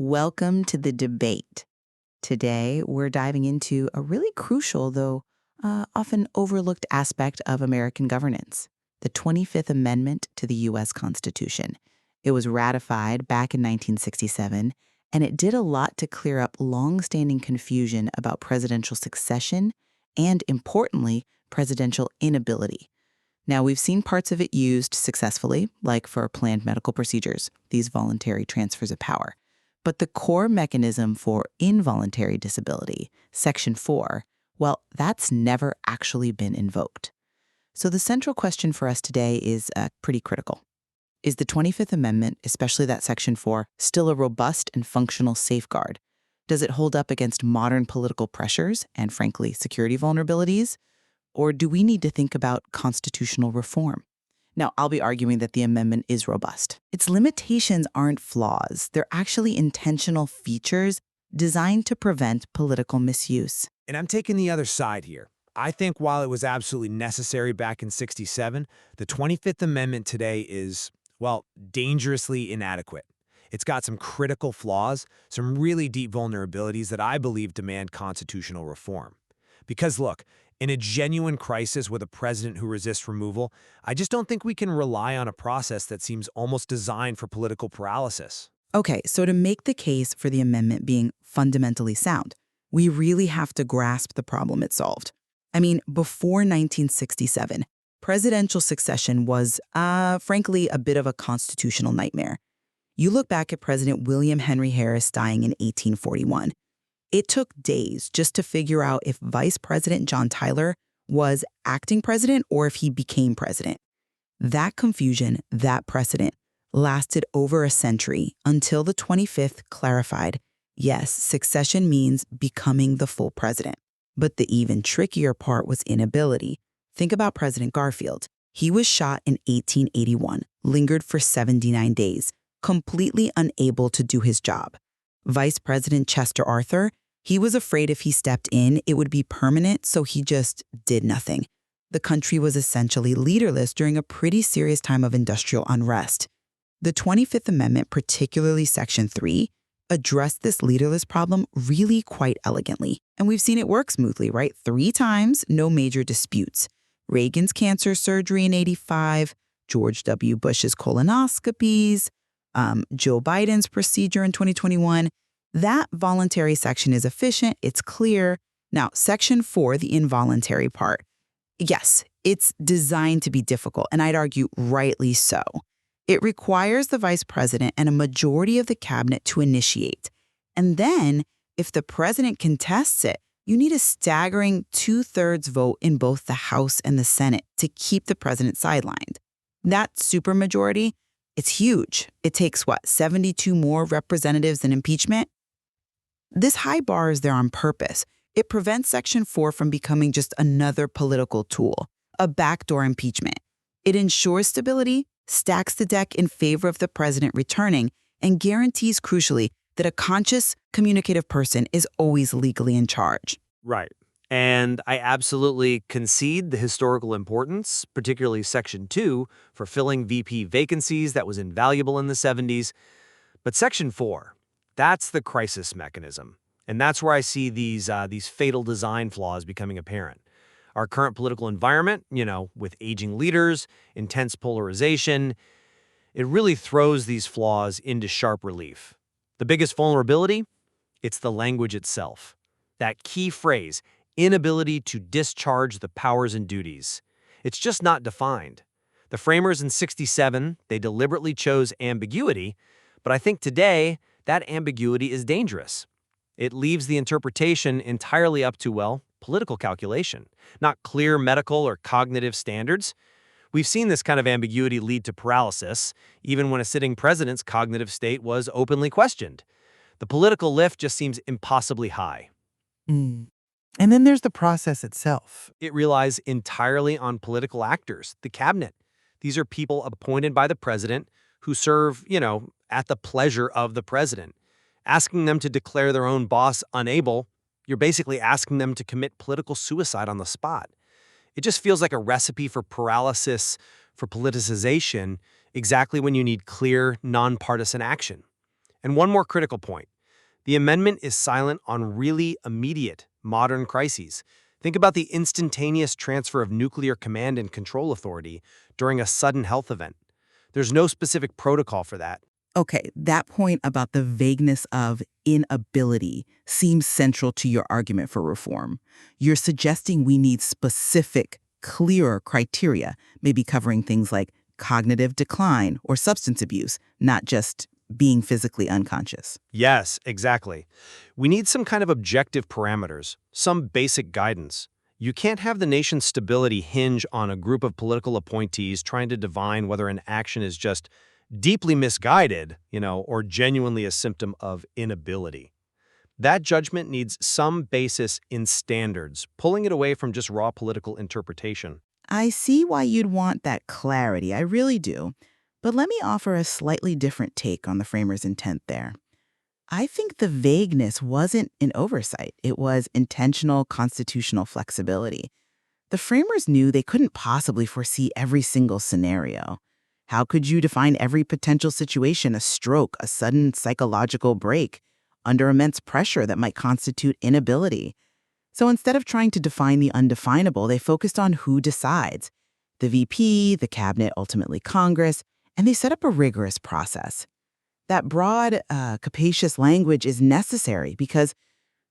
Welcome to the debate. Today, we're diving into a really crucial, though often overlooked aspect of American governance, the 25th Amendment to the U.S. Constitution. It was ratified back in 1967, and it did a lot to clear up long-standing confusion about presidential succession and, importantly, presidential inability. Now, we've seen parts of it used successfully, like for planned medical procedures, these voluntary transfers of power. But the core mechanism for involuntary disability, Section 4, well, that's never actually been invoked. So the central question for us today is pretty critical. Is the 25th Amendment, especially that Section 4, still a robust and functional safeguard? Does it hold up against modern political pressures and, frankly, security vulnerabilities? Or do we need to think about constitutional reform? Now, I'll be arguing that the amendment is robust. Its limitations aren't flaws. They're actually intentional features designed to prevent political misuse. And I'm taking the other side here. I think while it was absolutely necessary back in '67, the 25th Amendment today is, well, dangerously inadequate. It's got some critical flaws, some really deep vulnerabilities that I believe demand constitutional reform. Because look, in a genuine crisis with a president who resists removal, I just don't think we can rely on a process that seems almost designed for political paralysis. Okay, so to make the case for the amendment being fundamentally sound, we really have to grasp the problem it solved. I mean, before 1967, presidential succession was, frankly, a bit of a constitutional nightmare. You look back at President William Henry Harris dying in 1841. It took days just to figure out if Vice President John Tyler was acting president or if he became president. That confusion, that precedent, lasted over a century until the 25th clarified, yes, succession means becoming the full president. But the even trickier part was inability. Think about President Garfield. He was shot in 1881, lingered for 79 days, completely unable to do his job. Vice President Chester Arthur, he was afraid if he stepped in, it would be permanent, so he just did nothing. The country was essentially leaderless during a pretty serious time of industrial unrest. The 25th Amendment, particularly Section 3, addressed this leaderless problem really quite elegantly. And we've seen it work smoothly, right? 3 times, no major disputes. Reagan's cancer surgery in '85, George W. Bush's colonoscopies, Joe Biden's procedure in 2021. That voluntary section is efficient, it's clear. Now, Section 4, the involuntary part, yes, it's designed to be difficult, and I'd argue rightly so. It requires the vice president and a majority of the cabinet to initiate. And then, if the president contests it, you need a staggering 2/3 vote in both the House and the Senate to keep the president sidelined. That supermajority, it's huge. It takes, 72 more representatives than impeachment? This high bar is there on purpose. It prevents Section 4 from becoming just another political tool, a backdoor impeachment. It ensures stability, stacks the deck in favor of the president returning, and guarantees, crucially, that a conscious, communicative person is always legally in charge. Right. And I absolutely concede the historical importance, particularly Section 2, for filling VP vacancies that was invaluable in the '70s. But Section 4, that's the crisis mechanism. And that's where I see these fatal design flaws becoming apparent. Our current political environment, with aging leaders, intense polarization, it really throws these flaws into sharp relief. The biggest vulnerability? It's the language itself. That key phrase, inability to discharge the powers and duties. It's just not defined. The framers in '67, they deliberately chose ambiguity, but I think today, that ambiguity is dangerous. It leaves the interpretation entirely up to, political calculation, not clear medical or cognitive standards. We've seen this kind of ambiguity lead to paralysis, even when a sitting president's cognitive state was openly questioned. The political lift just seems impossibly high. And then there's the process itself. It relies entirely on political actors, the cabinet. These are people appointed by the president who serve, at the pleasure of the president. Asking them to declare their own boss unable, you're basically asking them to commit political suicide on the spot. It just feels like a recipe for paralysis, for politicization, exactly when you need clear, nonpartisan action. And one more critical point. The amendment is silent on really immediate, modern crises. Think about the instantaneous transfer of nuclear command and control authority during a sudden health event. There's no specific protocol for that. Okay, that point about the vagueness of inability seems central to your argument for reform. You're suggesting we need specific, clearer criteria, maybe covering things like cognitive decline or substance abuse, not just being physically unconscious. Yes, exactly. We need some kind of objective parameters, some basic guidance. You can't have the nation's stability hinge on a group of political appointees trying to divine whether an action is just deeply misguided, or genuinely a symptom of inability. That judgment needs some basis in standards, pulling it away from just raw political interpretation. I see why you'd want that clarity, I really do. But let me offer a slightly different take on the framers' intent there. I think the vagueness wasn't an oversight. It was intentional constitutional flexibility. The framers knew they couldn't possibly foresee every single scenario. How could you define every potential situation, a stroke, a sudden psychological break, under immense pressure that might constitute inability? So instead of trying to define the undefinable, they focused on who decides. The VP, the cabinet, ultimately Congress, and they set up a rigorous process. That broad, capacious language is necessary because,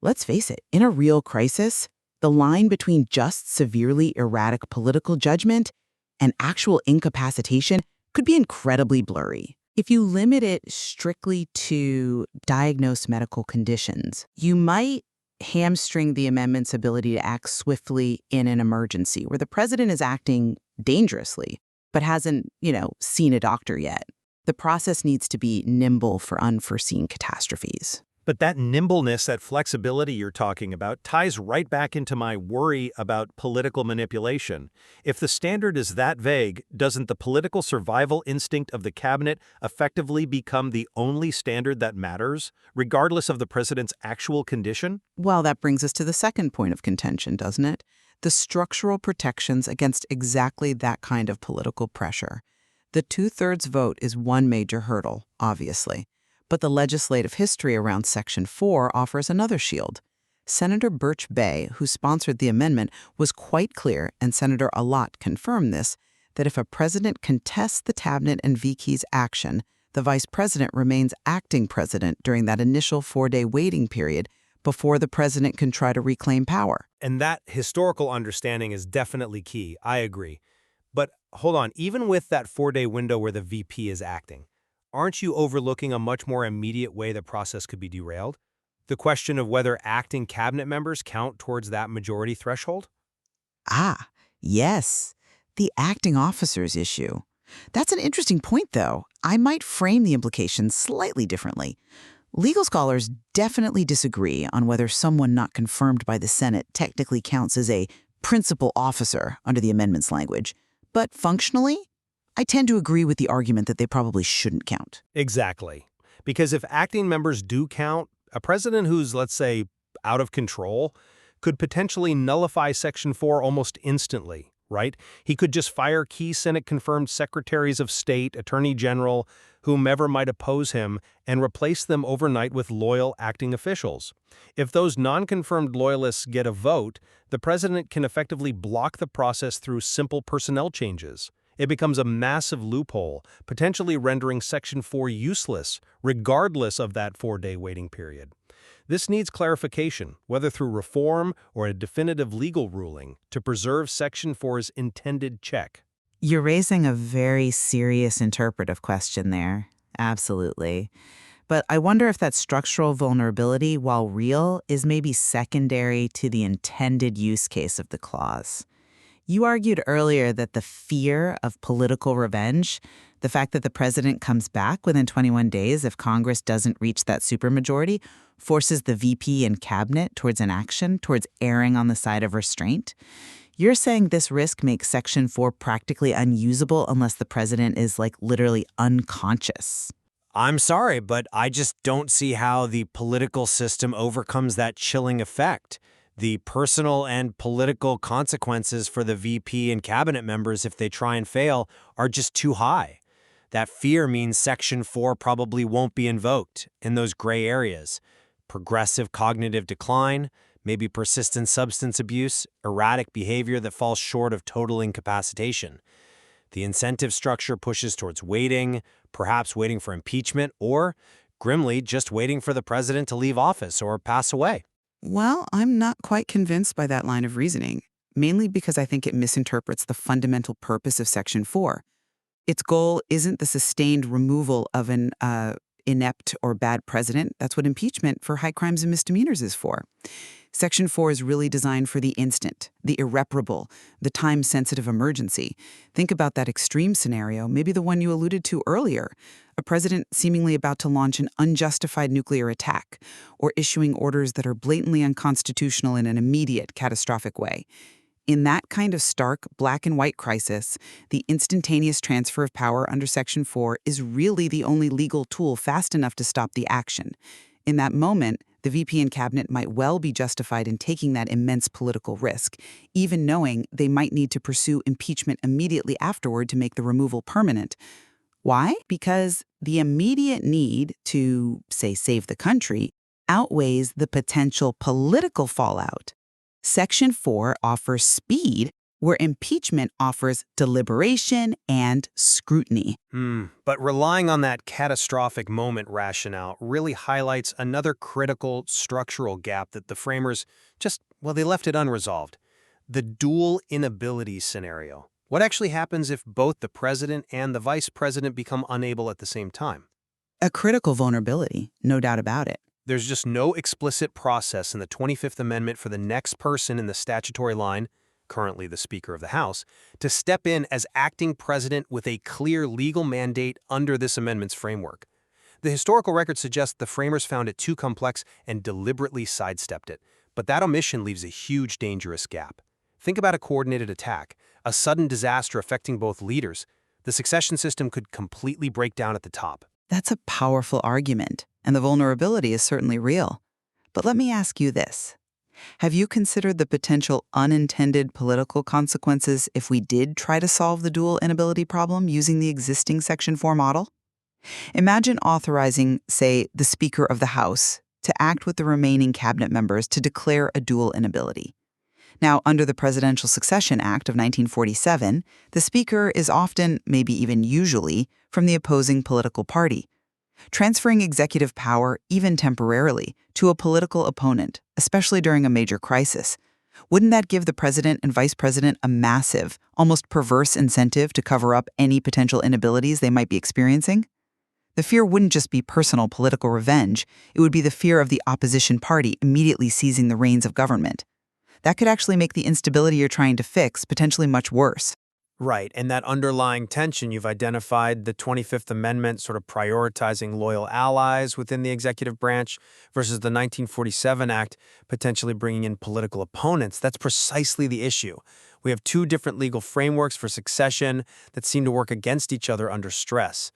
let's face it, in a real crisis, the line between just severely erratic political judgment and actual incapacitation could be incredibly blurry. If you limit it strictly to diagnosed medical conditions, you might hamstring the amendment's ability to act swiftly in an emergency where the president is acting dangerously but hasn't, seen a doctor yet. The process needs to be nimble for unforeseen catastrophes. But that nimbleness, that flexibility you're talking about, ties right back into my worry about political manipulation. If the standard is that vague, doesn't the political survival instinct of the cabinet effectively become the only standard that matters, regardless of the president's actual condition? Well, that brings us to the second point of contention, doesn't it? The structural protections against exactly that kind of political pressure. The two-thirds vote is one major hurdle, obviously. But the legislative history around Section 4 offers another shield. Senator Birch Bayh, who sponsored the amendment, was quite clear, and Senator Allott confirmed this, that if a president contests the cabinet and VP's action, the vice president remains acting president during that initial 4-day waiting period before the president can try to reclaim power. And that historical understanding is definitely key. I agree. But hold on, even with that 4-day window where the VP is acting, aren't you overlooking a much more immediate way the process could be derailed? The question of whether acting cabinet members count towards that majority threshold? Ah, yes, the acting officers issue. That's an interesting point, though. I might frame the implications slightly differently. Legal scholars definitely disagree on whether someone not confirmed by the Senate technically counts as a principal officer under the amendment's language. But functionally, I tend to agree with the argument that they probably shouldn't count. Exactly. Because if acting members do count, a president who's, let's say, out of control could potentially nullify Section 4 almost instantly, right? He could just fire key Senate-confirmed secretaries of state, attorney general, whomever might oppose him, and replace them overnight with loyal acting officials. If those non-confirmed loyalists get a vote, the president can effectively block the process through simple personnel changes. It becomes a massive loophole, potentially rendering Section 4 useless, regardless of that 4-day waiting period. This needs clarification, whether through reform or a definitive legal ruling, to preserve Section 4's intended check. You're raising a very serious interpretive question there. Absolutely. But I wonder if that structural vulnerability, while real, is maybe secondary to the intended use case of the clause. You argued earlier that the fear of political revenge, the fact that the president comes back within 21 days if Congress doesn't reach that supermajority, forces the VP and cabinet towards an action, towards erring on the side of restraint. You're saying this risk makes Section 4 practically unusable unless the president is, literally unconscious. I'm sorry, but I just don't see how the political system overcomes that chilling effect. The personal and political consequences for the VP and cabinet members if they try and fail are just too high. That fear means Section 4 probably won't be invoked in those gray areas. Progressive cognitive decline, maybe persistent substance abuse, erratic behavior that falls short of total incapacitation. The incentive structure pushes towards waiting, perhaps waiting for impeachment, or, grimly, just waiting for the president to leave office or pass away. Well, I'm not quite convinced by that line of reasoning, mainly because I think it misinterprets the fundamental purpose of Section 4. Its goal isn't the sustained removal of an inept or bad president. That's what impeachment for high crimes and misdemeanors is for. Section 4 is really designed for the instant, the irreparable, the time-sensitive emergency. Think about that extreme scenario, maybe the one you alluded to earlier, a president seemingly about to launch an unjustified nuclear attack, or issuing orders that are blatantly unconstitutional in an immediate, catastrophic way. In that kind of stark black and white crisis, the instantaneous transfer of power under Section 4 is really the only legal tool fast enough to stop the action. In that moment, the VP and cabinet might well be justified in taking that immense political risk, even knowing they might need to pursue impeachment immediately afterward to make the removal permanent. Why? Because the immediate need to, say, save the country outweighs the potential political fallout. Section 4 offers speed, where impeachment offers deliberation and scrutiny. But relying on that catastrophic moment rationale really highlights another critical structural gap that the framers they left it unresolved. The dual inability scenario. What actually happens if both the president and the vice president become unable at the same time? A critical vulnerability, no doubt about it. There's just no explicit process in the 25th Amendment for the next person in the statutory line, currently the Speaker of the House, to step in as acting president with a clear legal mandate under this amendment's framework. The historical record suggests the framers found it too complex and deliberately sidestepped it, but that omission leaves a huge dangerous gap. Think about a coordinated attack, a sudden disaster affecting both leaders. The succession system could completely break down at the top. That's a powerful argument, and the vulnerability is certainly real. But let me ask you this. Have you considered the potential unintended political consequences if we did try to solve the dual inability problem using the existing Section 4 model? Imagine authorizing, say, the Speaker of the House to act with the remaining cabinet members to declare a dual inability. Now, under the Presidential Succession Act of 1947, the Speaker is often, maybe even usually, from the opposing political party. Transferring executive power, even temporarily, to a political opponent, especially during a major crisis, wouldn't that give the president and vice president a massive, almost perverse incentive to cover up any potential inabilities they might be experiencing? The fear wouldn't just be personal political revenge, it would be the fear of the opposition party immediately seizing the reins of government. That could actually make the instability you're trying to fix potentially much worse. Right, and that underlying tension you've identified, the 25th Amendment sort of prioritizing loyal allies within the executive branch versus the 1947 Act potentially bringing in political opponents, that's precisely the issue. We have two different legal frameworks for succession that seem to work against each other under stress.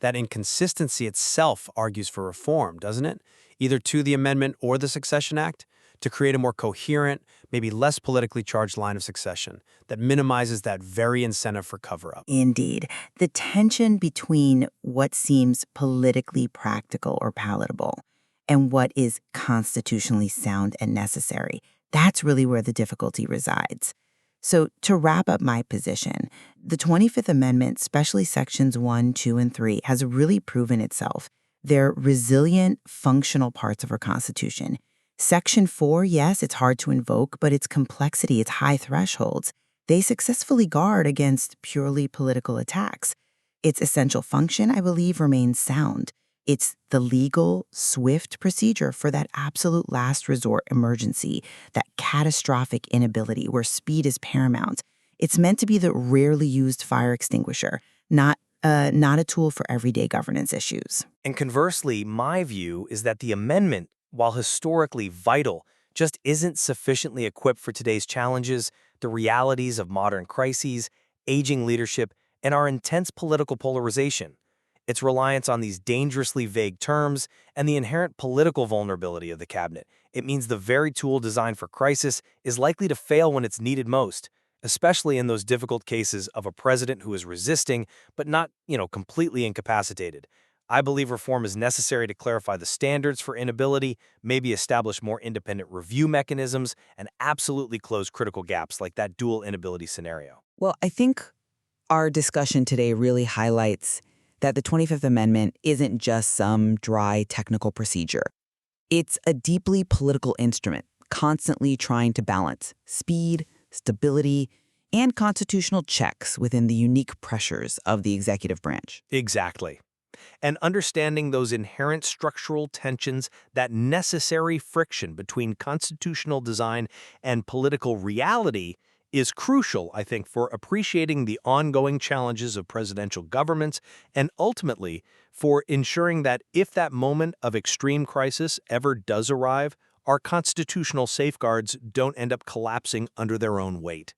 That inconsistency itself argues for reform, doesn't it? Either to the amendment or the Succession Act, to create a more coherent, maybe less politically charged line of succession that minimizes that very incentive for cover-up. Indeed. The tension between what seems politically practical or palatable and what is constitutionally sound and necessary, that's really where the difficulty resides. So to wrap up my position, the 25th Amendment, especially sections 1, 2, and 3, has really proven itself. They're resilient, functional parts of our Constitution. Section 4, yes, it's hard to invoke, but its complexity, its high thresholds, they successfully guard against purely political attacks. Its essential function, I believe, remains sound. It's the legal, swift procedure for that absolute last resort emergency, that catastrophic inability where speed is paramount. It's meant to be the rarely used fire extinguisher, not a tool for everyday governance issues. And conversely, my view is that the amendment, while historically vital, just isn't sufficiently equipped for today's challenges, the realities of modern crises, aging leadership, and our intense political polarization. Its reliance on these dangerously vague terms and the inherent political vulnerability of the cabinet. It means the very tool designed for crisis is likely to fail when it's needed most, especially in those difficult cases of a president who is resisting, but not, completely incapacitated. I believe reform is necessary to clarify the standards for inability, maybe establish more independent review mechanisms, and absolutely close critical gaps like that dual inability scenario. Well, I think our discussion today really highlights that the 25th Amendment isn't just some dry technical procedure. It's a deeply political instrument, constantly trying to balance speed, stability, and constitutional checks within the unique pressures of the executive branch. Exactly. And understanding those inherent structural tensions, that necessary friction between constitutional design and political reality, is crucial, I think, for appreciating the ongoing challenges of presidential governments and ultimately for ensuring that if that moment of extreme crisis ever does arrive, our constitutional safeguards don't end up collapsing under their own weight.